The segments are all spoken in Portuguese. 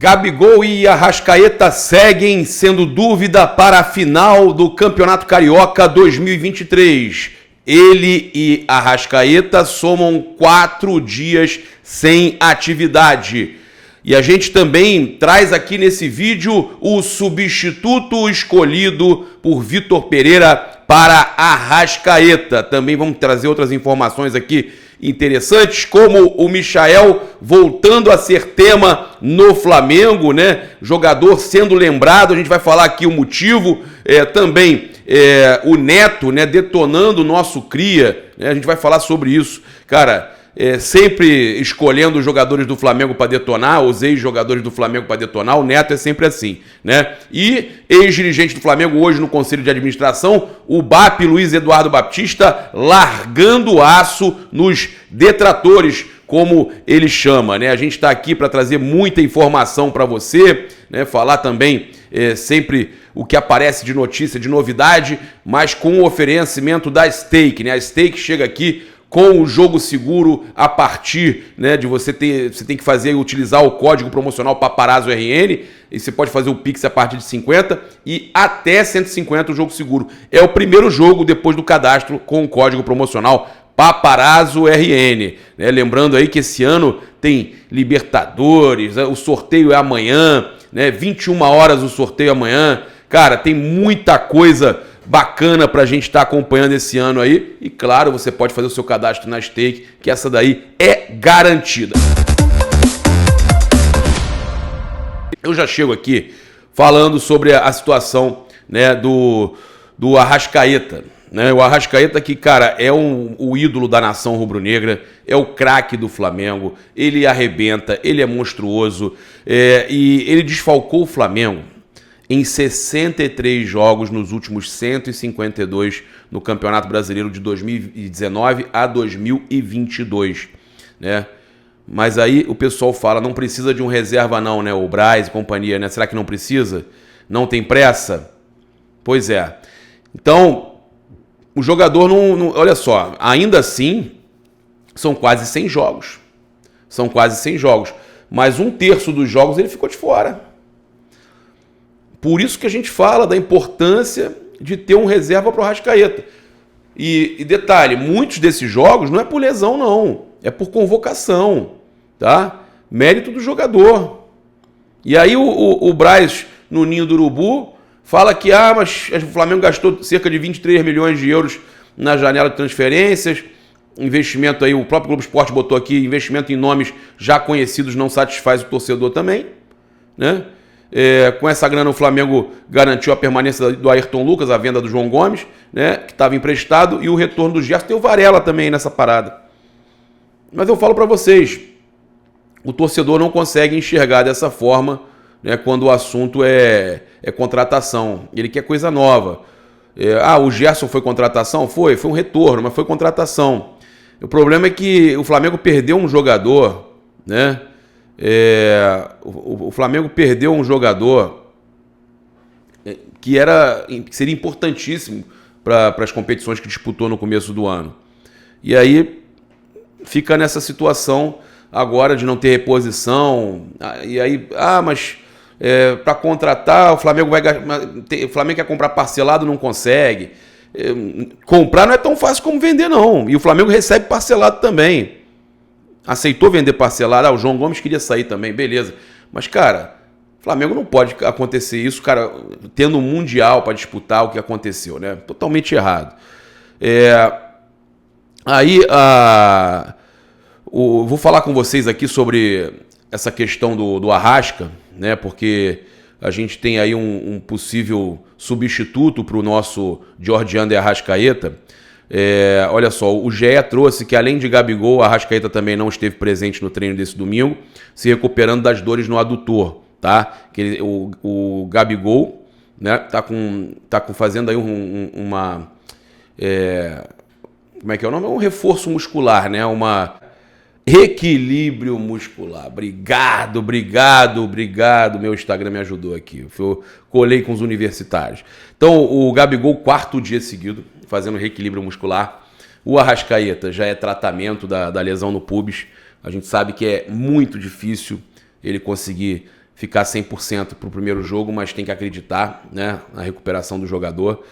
Gabigol e Arrascaeta seguem sendo dúvida para a final do Campeonato Carioca 2023. Ele e Arrascaeta somam 4 dias sem atividade. E a gente também traz aqui nesse vídeo o substituto escolhido por Vitor Pereira para Arrascaeta. Também vamos trazer outras informações aqui interessantes, como o Michael voltando a ser tema no Flamengo, né? Jogador sendo lembrado, a gente vai falar aqui o motivo, também o Neto, né, detonando o nosso cria, né? A gente vai falar sobre isso, cara. Sempre escolhendo os jogadores do Flamengo para detonar, os ex-jogadores do Flamengo para detonar, o Neto é sempre assim, né? E ex-dirigente do Flamengo hoje no Conselho de Administração, o BAP Luiz Eduardo Baptista, largando o aço nos detratores, como ele chama, né? A gente está aqui para trazer muita informação para você, né? Falar também sempre o que aparece de notícia, de novidade, mas com o oferecimento da Stake, né? A Stake chega aqui com o jogo seguro a partir, né, de você tem que utilizar o código promocional Paparazzo RN, e você pode fazer o Pix a partir de 50 e até 150 o jogo seguro. É o primeiro jogo depois do cadastro com o código promocional Paparazzo RN, né? Lembrando aí que esse ano tem Libertadores, o sorteio é amanhã, né? 21 horas o sorteio amanhã. Cara, tem muita coisa bacana pra gente estar acompanhando esse ano aí. E claro, você pode fazer o seu cadastro na Stake, que essa daí é garantida. Eu já chego aqui falando sobre a situação, né, do Arrascaeta, né? O Arrascaeta que, cara, é o ídolo da nação rubro-negra, é o craque do Flamengo, ele arrebenta, ele é monstruoso, e ele desfalcou o Flamengo em 63 jogos nos últimos 152 no Campeonato Brasileiro de 2019 a 2022, né? Mas aí o pessoal fala, não precisa de um reserva não, né? O Braz e companhia, né? Será que não precisa? Não tem pressa? Pois é. Então, o jogador não... Olha só, ainda assim, são quase 100 jogos. São quase 100 jogos. Mas 1/3 dos jogos ele ficou de fora. Por isso que a gente fala da importância de ter um reserva para o Arrascaeta. E detalhe, muitos desses jogos não é por lesão, não. É por convocação, tá? Mérito do jogador. E aí o Braz, no Ninho do Urubu, fala que mas o Flamengo gastou cerca de 23 milhões de euros na janela de transferências. Investimento aí, o próprio Globo Esporte botou aqui, investimento em nomes já conhecidos não satisfaz o torcedor também, né? Com essa grana o Flamengo garantiu a permanência do Ayrton Lucas, a venda do João Gomes, né, que estava emprestado, e o retorno do Gerson. Tem o Varela também nessa parada. Mas eu falo para vocês, o torcedor não consegue enxergar dessa forma, né, quando o assunto é contratação. Ele quer coisa nova. O Gerson foi contratação? Foi um retorno, mas foi contratação. O problema é que o Flamengo perdeu um jogador, né? O Flamengo perdeu um jogador que seria importantíssimo para as competições que disputou no começo do ano. E aí fica nessa situação agora de não ter reposição. E aí, mas para contratar, o Flamengo quer comprar parcelado, não consegue. Comprar não é tão fácil como vender, não. E o Flamengo recebe parcelado também. Aceitou vender parcelado, o João Gomes queria sair também, beleza. Mas, cara, Flamengo não pode acontecer isso, cara, tendo um Mundial para disputar o que aconteceu, né? Totalmente errado. Vou falar com vocês aqui sobre essa questão do Arrasca, né? Porque a gente tem aí um possível substituto para o nosso Jorge Arrascaeta. Olha só, o GE trouxe que além de Gabigol, Arrascaeta também não esteve presente no treino desse domingo, se recuperando das dores no adutor, tá? O Gabigol, né, tá fazendo aí como é que é o nome? Um reforço muscular, né? Equilíbrio muscular. Obrigado. Meu Instagram me ajudou aqui. Eu colei com os universitários. Então, o Gabigol, 4º dia seguido, fazendo reequilíbrio muscular. O Arrascaeta já é tratamento da lesão no pubis. A gente sabe que é muito difícil ele conseguir ficar 100% para o primeiro jogo, mas tem que acreditar, né, na recuperação do jogador.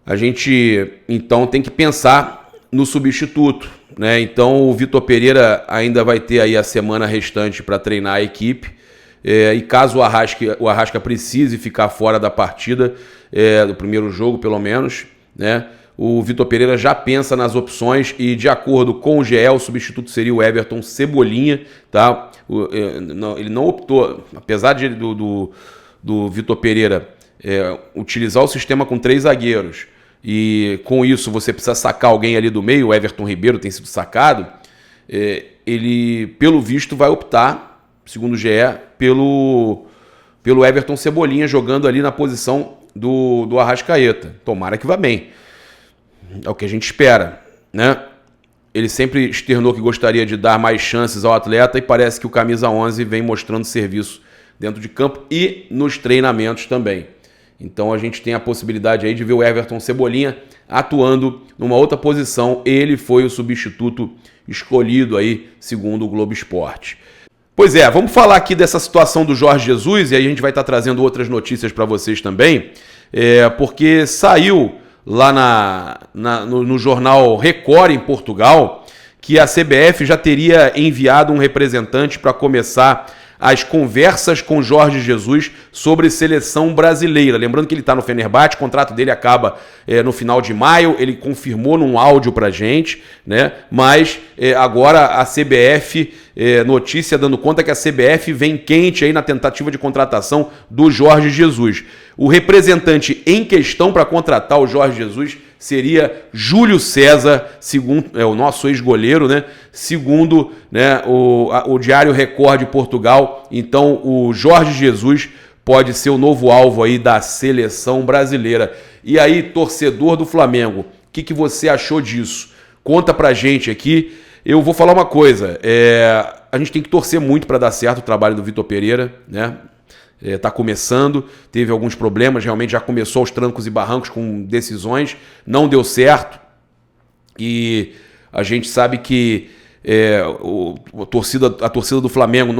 A gente, então, tem que pensar no substituto, né? Então, o Vitor Pereira ainda vai ter aí a semana restante para treinar a equipe. E caso o Arrasca precise ficar fora da partida, do primeiro jogo, pelo menos, né? O Vitor Pereira já pensa nas opções e, de acordo com o GE, o substituto seria o Everton Cebolinha, tá? Ele não optou, apesar do Vitor Pereira utilizar o sistema com 3 zagueiros, e com isso você precisa sacar alguém ali do meio, o Everton Ribeiro tem sido sacado, ele, pelo visto, vai optar, segundo o GE, pelo Everton Cebolinha, jogando ali na posição do Arrascaeta. Tomara que vá bem. É o que a gente espera, né? Ele sempre externou que gostaria de dar mais chances ao atleta e parece que o camisa 11 vem mostrando serviço dentro de campo e nos treinamentos também. Então a gente tem a possibilidade aí de ver o Everton Cebolinha atuando numa outra posição. Ele foi o substituto escolhido aí, segundo o Globo Esporte. Pois é, vamos falar aqui dessa situação do Jorge Jesus e aí a gente vai estar trazendo outras notícias para vocês também, porque saiu lá no jornal Record, em Portugal, que a CBF já teria enviado um representante para começar as conversas com Jorge Jesus sobre seleção brasileira. Lembrando que ele está no Fenerbahçe, o contrato dele acaba no final de maio, ele confirmou num áudio pra gente, né? Mas agora a CBF, notícia dando conta que a CBF vem quente aí na tentativa de contratação do Jorge Jesus. O representante em questão para contratar o Jorge Jesus seria Júlio César, segundo o nosso ex-goleiro, né? Segundo, né, o Diário Record de Portugal. Então o Jorge Jesus pode ser o novo alvo aí da seleção brasileira. E aí, torcedor do Flamengo, o que você achou disso? Conta pra gente aqui. Eu vou falar uma coisa, a gente tem que torcer muito para dar certo o trabalho do Vitor Pereira, né? Está começando, teve alguns problemas, realmente já começou aos trancos e barrancos com decisões, não deu certo, e a gente sabe que a torcida do Flamengo,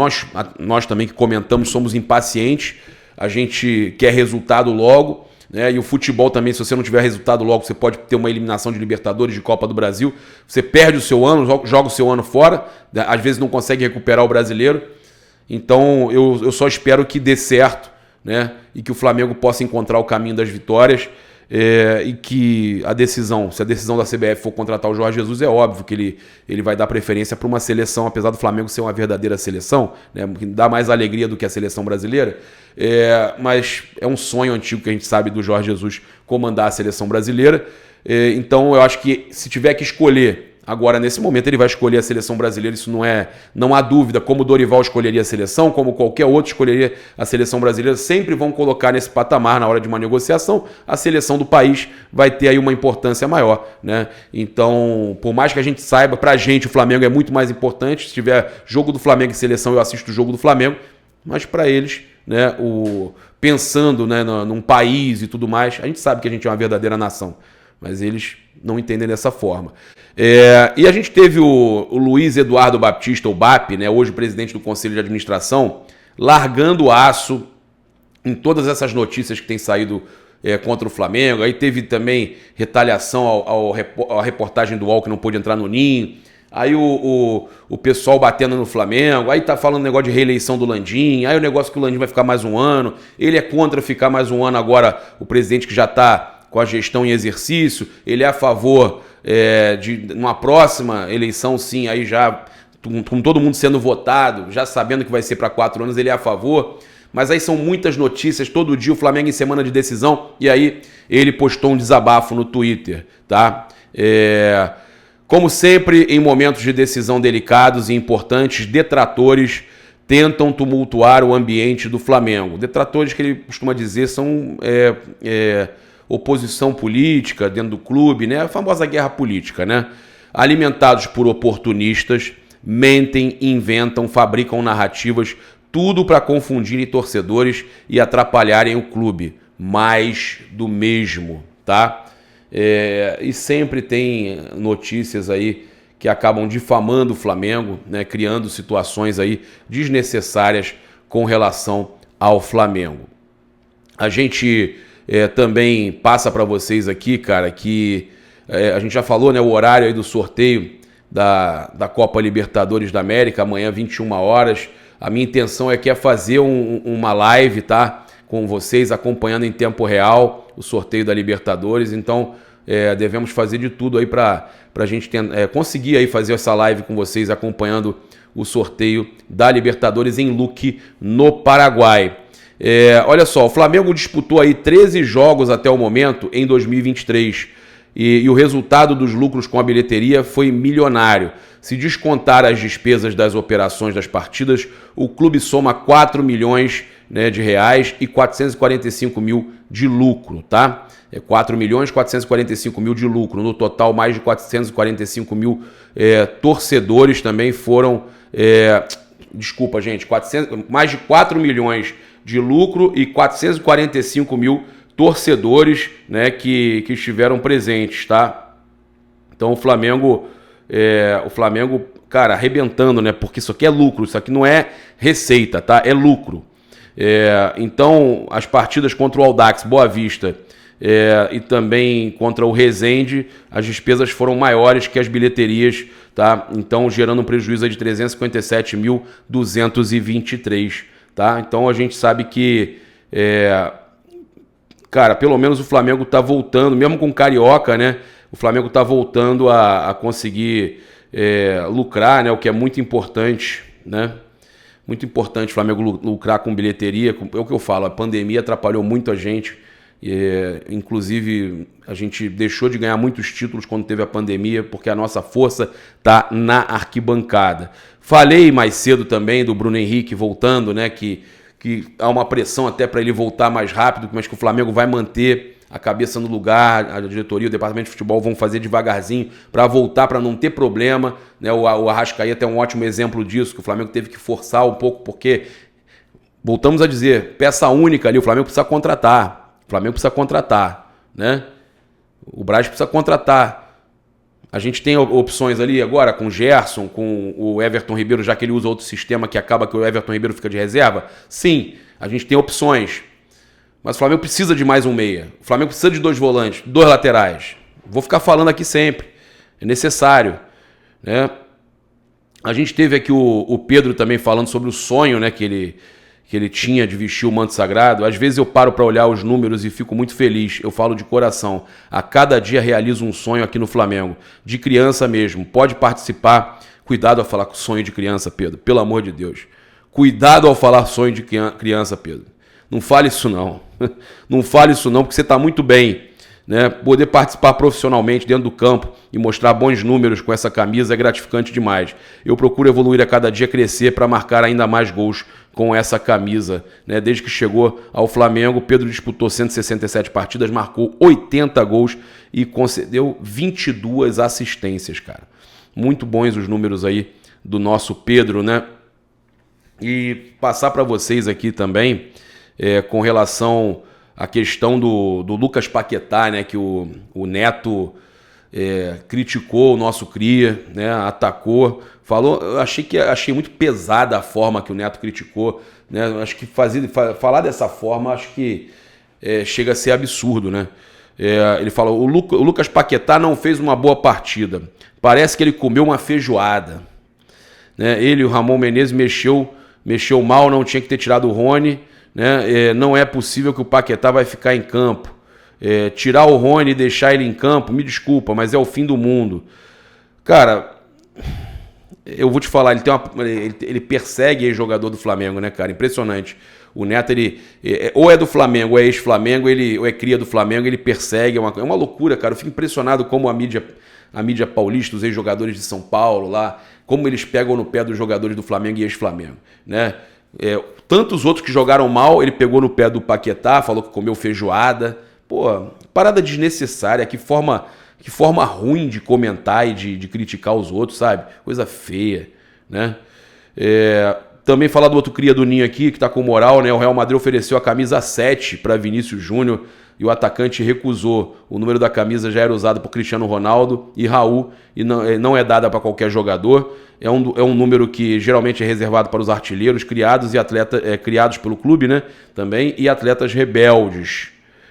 nós também que comentamos, somos impacientes, a gente quer resultado logo, né? E o futebol também, se você não tiver resultado logo, você pode ter uma eliminação de Libertadores, de Copa do Brasil, você perde o seu ano, joga o seu ano fora, às vezes não consegue recuperar o brasileiro. Então eu só espero que dê certo, né? E que o Flamengo possa encontrar o caminho das vitórias, e que se a decisão da CBF for contratar o Jorge Jesus, é óbvio que ele vai dar preferência para uma seleção, apesar do Flamengo ser uma verdadeira seleção, né? Que dá mais alegria do que a seleção brasileira, mas é um sonho antigo que a gente sabe do Jorge Jesus comandar a seleção brasileira. Então eu acho que se tiver que escolher agora, nesse momento, ele vai escolher a seleção brasileira, isso não há dúvida, como o Dorival escolheria a seleção, como qualquer outro escolheria a seleção brasileira, sempre vão colocar nesse patamar na hora de uma negociação, a seleção do país vai ter aí uma importância maior, né? Então, por mais que a gente saiba, pra gente o Flamengo é muito mais importante, se tiver jogo do Flamengo e seleção, eu assisto o jogo do Flamengo, mas para eles, né, pensando, né, num país e tudo mais, a gente sabe que a gente é uma verdadeira nação, mas eles não entendem dessa forma. E a gente teve o Luiz Eduardo Baptista, o BAP, né, hoje presidente do Conselho de Administração, largando o aço em todas essas notícias que têm saído contra o Flamengo. Aí teve também retaliação à reportagem do UOL que não pôde entrar no Ninho. Aí o pessoal batendo no Flamengo, aí tá falando negócio de reeleição do Landim, aí o negócio que o Landim vai ficar mais um ano, ele é contra ficar mais um ano agora, o presidente que já está com a gestão em exercício, ele é a favor de uma próxima eleição, sim, aí já com todo mundo sendo votado, já sabendo que vai ser para 4 anos, ele é a favor. Mas aí são muitas notícias, todo dia o Flamengo em semana de decisão, e aí ele postou um desabafo no Twitter, tá? Como sempre, em momentos de decisão delicados e importantes, detratores tentam tumultuar o ambiente do Flamengo. Detratores que ele costuma dizer são oposição política dentro do clube, né? A famosa guerra política, né? Alimentados por oportunistas, mentem, inventam, fabricam narrativas, tudo para confundirem torcedores e atrapalharem o clube. Mais do mesmo, tá? E sempre tem notícias aí que acabam difamando o Flamengo, né? Criando situações aí desnecessárias com relação ao Flamengo. A gente também passa para vocês aqui, cara, que a gente já falou, né, o horário aí do sorteio da Copa Libertadores da América, amanhã 21 horas. A minha intenção é fazer uma live, tá? Com vocês, acompanhando em tempo real o sorteio da Libertadores. Então, devemos fazer de tudo aí para a gente conseguir aí fazer essa live com vocês, acompanhando o sorteio da Libertadores em Luque, no Paraguai. Olha só, o Flamengo disputou aí 13 jogos até o momento em 2023 e o resultado dos lucros com a bilheteria foi milionário. Se descontar as despesas das operações das partidas, o clube soma 4 milhões, né, de reais e 445 mil de lucro, tá? 4 milhões 445 mil de lucro. No total, mais de 445 mil torcedores também foram... desculpa, gente, mais de 4 milhões de lucro e 445 mil torcedores, né, que estiveram presentes, tá? Então o Flamengo, cara, arrebentando, né? Porque isso aqui é lucro, isso aqui não é receita, tá? É lucro. Então as partidas contra o Audax, Boa Vista e também contra o Resende, as despesas foram maiores que as bilheterias, tá? Então gerando um prejuízo de 357.223, tá? Então a gente sabe que cara, pelo menos o Flamengo tá voltando, mesmo com o Carioca, né? O Flamengo tá voltando a conseguir lucrar, né? O que é muito importante, né? Muito importante o Flamengo lucrar com bilheteria. É o que eu falo, a pandemia atrapalhou muito a gente. Inclusive, a gente deixou de ganhar muitos títulos quando teve a pandemia, porque a nossa força tá na arquibancada. Falei mais cedo também do Bruno Henrique voltando, né? Que há uma pressão até para ele voltar mais rápido, mas que o Flamengo vai manter a cabeça no lugar, a diretoria, o departamento de futebol vão fazer devagarzinho para voltar, para não ter problema, né? O Arrascaeta é um ótimo exemplo disso, que o Flamengo teve que forçar um pouco, porque, voltamos a dizer, peça única ali, o Flamengo precisa contratar, né? O Braz precisa contratar. A gente tem opções ali agora com o Gerson, com o Everton Ribeiro, já que ele usa outro sistema que acaba que o Everton Ribeiro fica de reserva. Sim, a gente tem opções. Mas o Flamengo precisa de mais um meia. O Flamengo precisa de 2 volantes, 2 laterais. Vou ficar falando aqui sempre. É necessário, né? A gente teve aqui o Pedro também falando sobre o sonho, né, que ele tinha de vestir o manto sagrado. Às vezes eu paro para olhar os números e fico muito feliz. Eu falo de coração. A cada dia realizo um sonho aqui no Flamengo. De criança mesmo. Pode participar. Cuidado ao falar com sonho de criança, Pedro. Pelo amor de Deus. Cuidado ao falar sonho de criança, Pedro. Não fale isso não. Não fale isso não, porque você está muito bem, né? Poder participar profissionalmente dentro do campo e mostrar bons números com essa camisa é gratificante demais. Eu procuro evoluir a cada dia, crescer para marcar ainda mais gols com essa camisa, né? Desde que chegou ao Flamengo, Pedro disputou 167 partidas, marcou 80 gols e concedeu 22 assistências, cara. Muito bons os números aí do nosso Pedro, né? E passar para vocês aqui também com relação à questão do Lucas Paquetá, né? Que o Neto criticou o nosso cria, né? Atacou, falou. Eu achei muito pesada a forma que o Neto criticou, né? Acho que falar dessa forma, acho que chega a ser absurdo, né? Ele falou: o Lucas Paquetá não fez uma boa partida. Parece que ele comeu uma feijoada, né? Ele, o Ramon Menezes, mexeu mal, não tinha que ter tirado o Rony, né? Não é possível que o Paquetá vai ficar em campo. Tirar o Rony e deixar ele em campo, me desculpa, mas é o fim do mundo. Cara, eu vou te falar, ele persegue jogador do Flamengo, né, cara? Impressionante. O Neto, ele ou é do Flamengo, ou é ex-Flamengo, ou é cria do Flamengo, ele persegue, é uma loucura, cara. Eu fico impressionado como a mídia paulista, os ex-jogadores de São Paulo lá, como eles pegam no pé dos jogadores do Flamengo e ex-Flamengo, né? Tantos outros que jogaram mal, ele pegou no pé do Paquetá, falou que comeu feijoada. Pô, parada desnecessária, que forma ruim de comentar e de criticar os outros, sabe? Coisa feia, né? Também falar do outro cria do Ninho aqui, que tá com moral, né? O Real Madrid ofereceu a camisa 7 para Vinícius Júnior e o atacante recusou. O número da camisa já era usado por Cristiano Ronaldo e Raul e não é dada para qualquer jogador. É um número que geralmente é reservado para os artilheiros criados e atletas criados pelo clube, né? Também, e atletas rebeldes.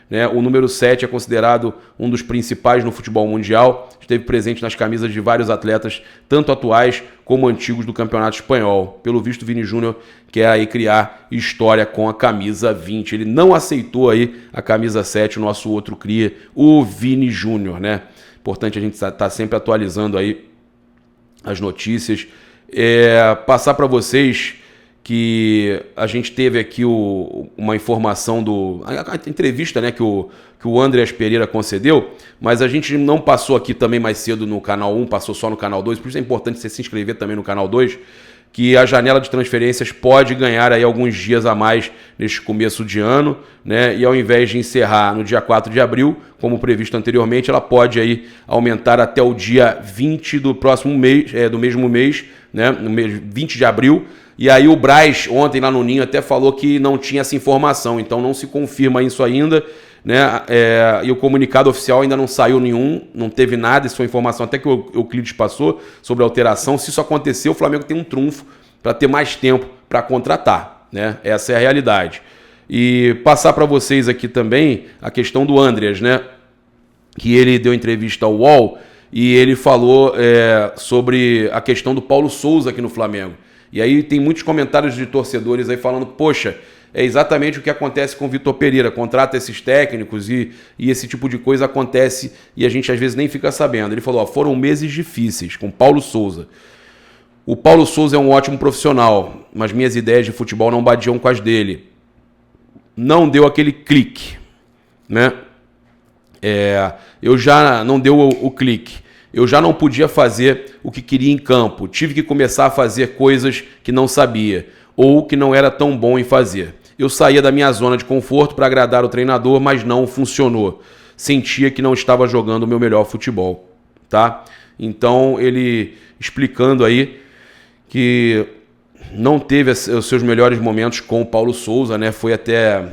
Né? O número 7 é considerado um dos principais no futebol mundial, esteve presente nas camisas de vários atletas, tanto atuais como antigos do campeonato espanhol. Pelo visto, Vini Júnior quer aí criar história com a camisa 20. Ele não aceitou aí a camisa 7, o nosso outro cria, o Vini Júnior, né? Importante a gente estar sempre atualizando aí as notícias. Passar para vocês que a gente teve aqui uma informação a entrevista, né, que o Andreas Pereira concedeu, mas a gente não passou aqui também mais cedo no canal 1, passou só no canal 2, por isso é importante você se inscrever também no canal 2, que a janela de transferências pode ganhar aí alguns dias a mais neste começo de ano, né? E ao invés de encerrar no dia 4 de abril, como previsto anteriormente, ela pode aí aumentar até o dia 20 do próximo mês, do mesmo mês, né? No mês 20 de abril. E aí o Braz, ontem lá no Ninho, até falou que não tinha essa informação, então não se confirma isso ainda, né? E o comunicado oficial ainda não saiu nenhum, não teve nada, isso foi informação até que o Euclides passou sobre a alteração. Se isso acontecer, o Flamengo tem um trunfo para ter mais tempo para contratar, né? Essa é a realidade. E passar para vocês aqui também a questão do Andreas, né? Que ele deu entrevista ao UOL e ele falou sobre a questão do Paulo Souza aqui no Flamengo. E aí tem muitos comentários de torcedores aí falando, poxa, é exatamente o que acontece com o Vitor Pereira, contrata esses técnicos e esse tipo de coisa acontece e a gente às vezes nem fica sabendo. Ele falou, foram meses difíceis com Paulo Souza. O Paulo Souza é um ótimo profissional, mas minhas ideias de futebol não batiam com as dele. Não deu aquele clique, né? Eu já não deu o clique. Eu já não podia fazer o que queria em campo. Tive que começar a fazer coisas que não sabia ou que não era tão bom em fazer. Eu saía da minha zona de conforto para agradar o treinador, mas não funcionou. Sentia que não estava jogando o meu melhor futebol, tá? Então, ele explicando aí que não teve os seus melhores momentos com o Paulo Souza, né? Foi até...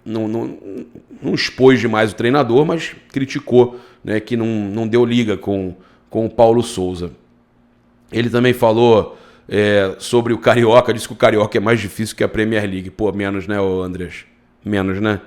Não expôs demais o treinador, mas criticou, né, que não deu liga com o Paulo Souza. Ele também falou sobre o Carioca, disse que o Carioca é mais difícil que a Premier League. Pô, menos, né, Andreas? Menos, né?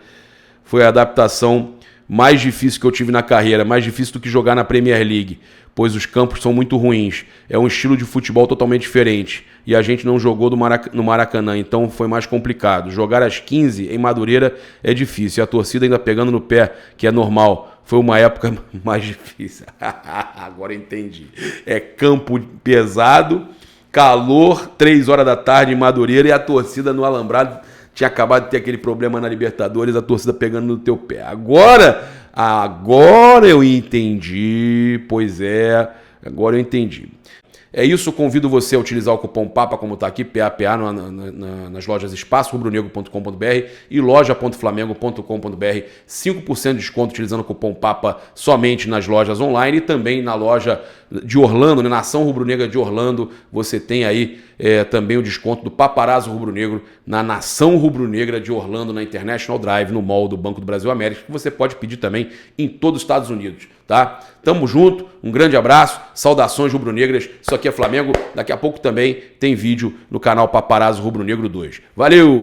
Foi a adaptação mais difícil que eu tive na carreira, mais difícil do que jogar na Premier League, pois os campos são muito ruins. É um estilo de futebol totalmente diferente e a gente não jogou no Maracanã, então foi mais complicado. Jogar às 15 em Madureira é difícil, e a torcida ainda pegando no pé, que é normal. Foi uma época mais difícil. Agora entendi. É campo pesado, calor, 3 horas da tarde em Madureira e a torcida no alambrado. Tinha acabado de ter aquele problema na Libertadores, a torcida pegando no teu pé. Agora eu entendi, pois é, agora eu entendi. É isso, convido você a utilizar o cupom PAPA, como está aqui, PAPA, nas lojas espaçorubronegro.com.br e loja.flamengo.com.br. 5% de desconto utilizando o cupom PAPA somente nas lojas online e também na loja de Orlando, né, na Nação Rubro-Negra de Orlando. Você tem aí também o desconto do Paparazzo Rubro-Negro na Nação Rubro-Negra de Orlando, na International Drive, no mall do Banco do Brasil América, que você pode pedir também em todos os Estados Unidos, tá? Tamo junto, um grande abraço, saudações rubro-negras, isso aqui é Flamengo, daqui a pouco também tem vídeo no canal Paparazzo Rubro-Negro 2. Valeu!